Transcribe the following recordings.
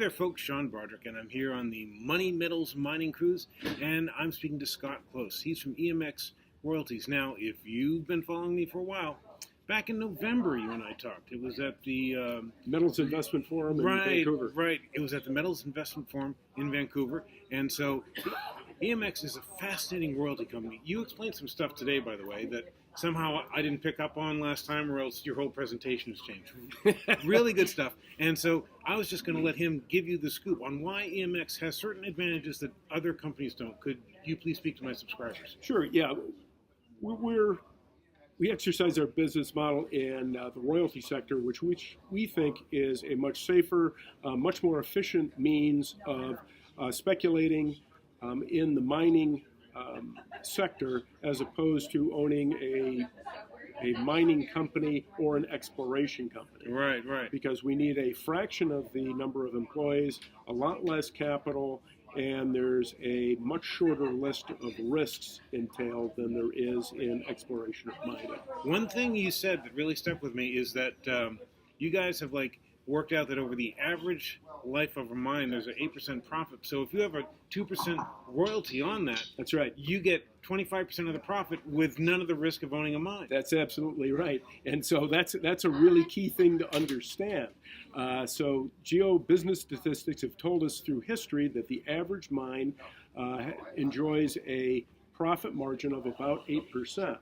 there, folks. Sean Broderick, and I'm here on the Money Metals Mining Cruise, and I'm speaking to Scott Close. He's from EMX Royalties. Now, if you've been following me for a while, back in November, you and I talked. It was at the Metals Investment Forum in Vancouver. Right. It was at the Metals Investment Forum in Vancouver, and so EMX is a fascinating royalty company. You explained some stuff today, by the way, that somehow I didn't pick up on last time, or else your whole presentation has changed. Really good stuff. And so I was just going to let him give you the scoop on why EMX has certain advantages that other companies don't. Could you please speak to my subscribers? Sure, yeah. We exercise our business model in the royalty sector, which we think is a much safer, much more efficient means of speculating in the mining sector, as opposed to owning a mining company or an exploration company. Right. Because we need a fraction of the number of employees, a lot less capital, and there's a much shorter list of risks entailed than there is in exploration of mining. One thing you said that really stuck with me is that you guys have worked out that over the average life of a mine, there's an 8% profit. So if you have a 2% royalty on that, that's right, you get 25% of the profit with none of the risk of owning a mine. That's absolutely right. And so that's a really key thing to understand. So geo-business statistics have told us through history that the average mine enjoys a profit margin of about 8%.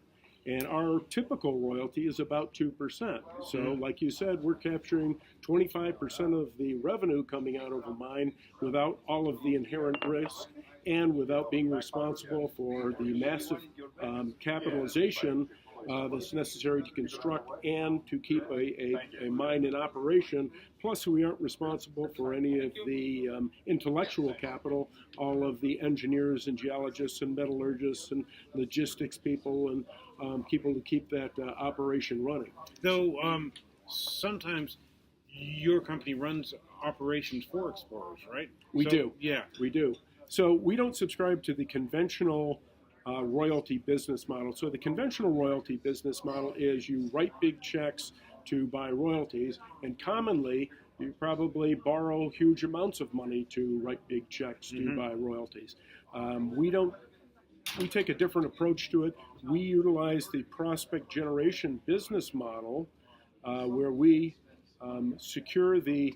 And our typical royalty is about 2%. So like you said, we're capturing 25% of the revenue coming out of a mine without all of the inherent risk and without being responsible for the massive capitalization that's necessary to construct and to keep a mine in operation. Plus, we aren't responsible for any of the intellectual capital, all of the engineers and geologists and metallurgists and logistics people and people to keep that operation running. Though sometimes your company runs operations for explorers, right? We do. Yeah. We do. So we don't subscribe to the conventional royalty business model. So the conventional royalty business model is you write big checks to buy royalties, and commonly you probably borrow huge amounts of money to write big checks to buy royalties. We take a different approach to it. We utilize the prospect generation business model where we secure the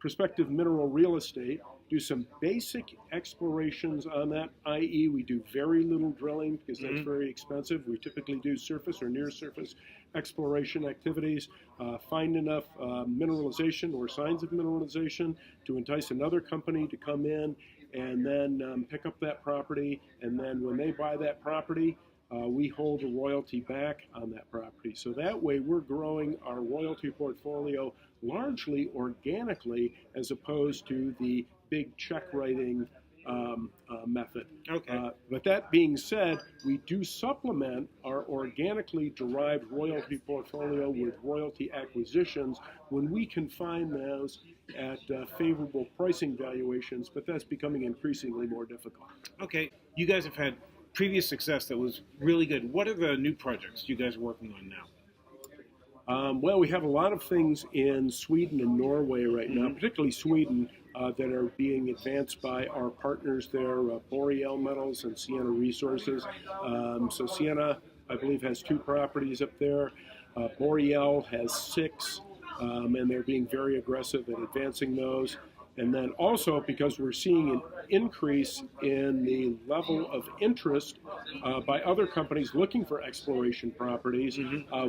prospective mineral real estate, do some basic explorations on that, i.e. we do very little drilling because that's very expensive. We typically do surface or near surface exploration activities, find enough mineralization or signs of mineralization to entice another company to come in and then pick up that property. And then when they buy that property, we hold a royalty back on that property. So that way we're growing our royalty portfolio largely organically as opposed to the big check writing method. Okay. But that being said, we do supplement our organically derived royalty portfolio with royalty acquisitions when we can find those at favorable pricing valuations, but that's becoming increasingly more difficult. Okay. You guys have had previous success that was really good. What are the new projects you guys are working on now? Well, we have a lot of things in Sweden and Norway right now, particularly Sweden, that are being advanced by our partners there, Boreal Metals and Sienna Resources. So Sienna, I believe, has 2 properties up there. Boreal has 6, and they're being very aggressive at advancing those. And then also, because we're seeing an increase in the level of interest by other companies looking for exploration properties,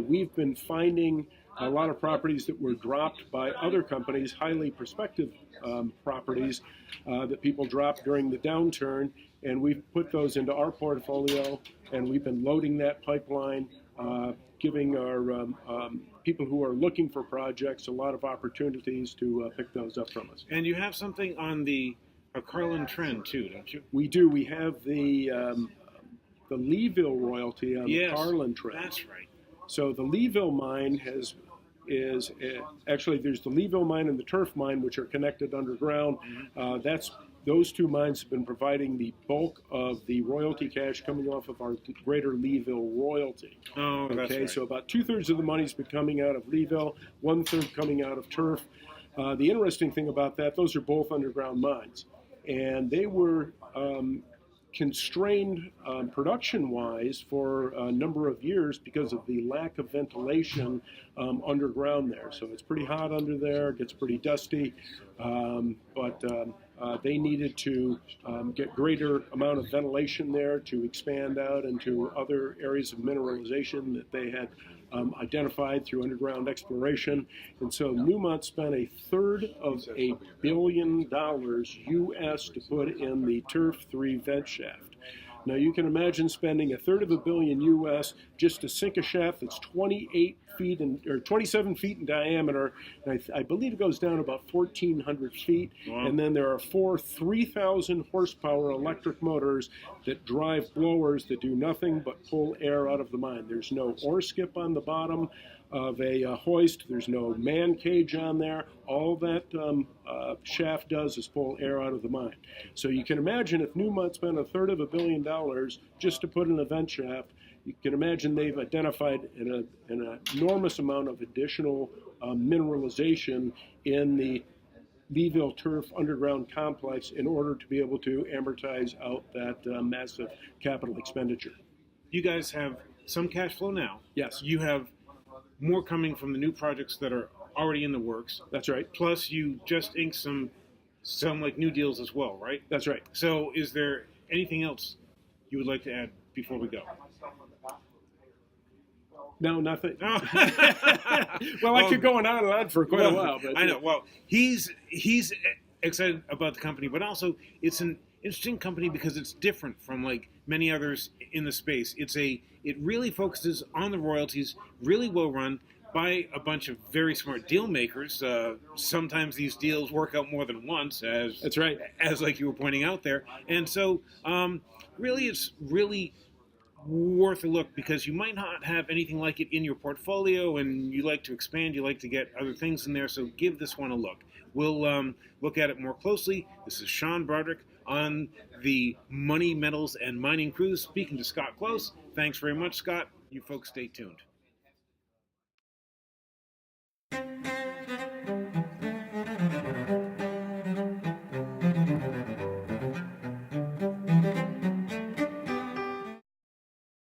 we've been finding a lot of properties that were dropped by other companies, highly prospective properties that people dropped during the downturn, and we've put those into our portfolio, and we've been loading that pipeline, giving our people who are looking for projects a lot of opportunities to pick those up from us. And you have something on the Carlin Trend too, don't you? We do. We have the Leeville royalty on the Carlin Trend. That's right. So the Leeville mine actually there's the Leeville mine and the Turf mine, which are connected underground. Those 2 mines have been providing the bulk of the royalty cash coming off of our greater Leeville royalty. Oh, that's right. So about 2/3 of the money's been coming out of Leeville, 1/3 coming out of Turf. The interesting thing about that, those are both underground mines, and they were constrained production-wise for a number of years because of the lack of ventilation underground there. So it's pretty hot under there, it gets pretty dusty, but they needed to get greater amount of ventilation there to expand out into other areas of mineralization that they had identified through underground exploration. And so Newmont spent $1/3 billion US to put in the Turf 3 vent shaft. Now you can imagine spending $1/3 billion US just to sink a shaft that's 27 feet in diameter, and I believe it goes down about 1,400 feet. Wow. And then there are 4 3,000 horsepower electric motors that drive blowers that do nothing but pull air out of the mine. There's no ore skip on the bottom of a hoist. There's no man cage on there. All that shaft does is pull air out of the mine. So you can imagine if Newmont spent $1/3 billion just to put in a vent shaft, you can imagine they've identified an enormous amount of additional mineralization in the Leeville Turf underground complex in order to be able to amortize out that massive capital expenditure. You guys have some cash flow now. Yes. You have more coming from the new projects that are already in the works. That's right. Plus, you just inked some like new deals as well, right? That's right. So, is there anything else you would like to add before we go? No, nothing. Oh. Well, I could go on and on for quite a while. But I know. Well, he's excited about the company, but also it's an interesting company because it's different from like many others in the space. It really focuses on the royalties, really well run by a bunch of very smart deal makers. Sometimes these deals work out more than once, as that's right, as like you were pointing out there. And so, really, it's really worth a look because you might not have anything like it in your portfolio, and you like to expand, you like to get other things in there. So give this one a look. We'll look at it more closely. This is Sean Broderick on the Money, Metals, and Mining Cruise, speaking to Scott Close. Thanks very much, Scott. You folks stay tuned.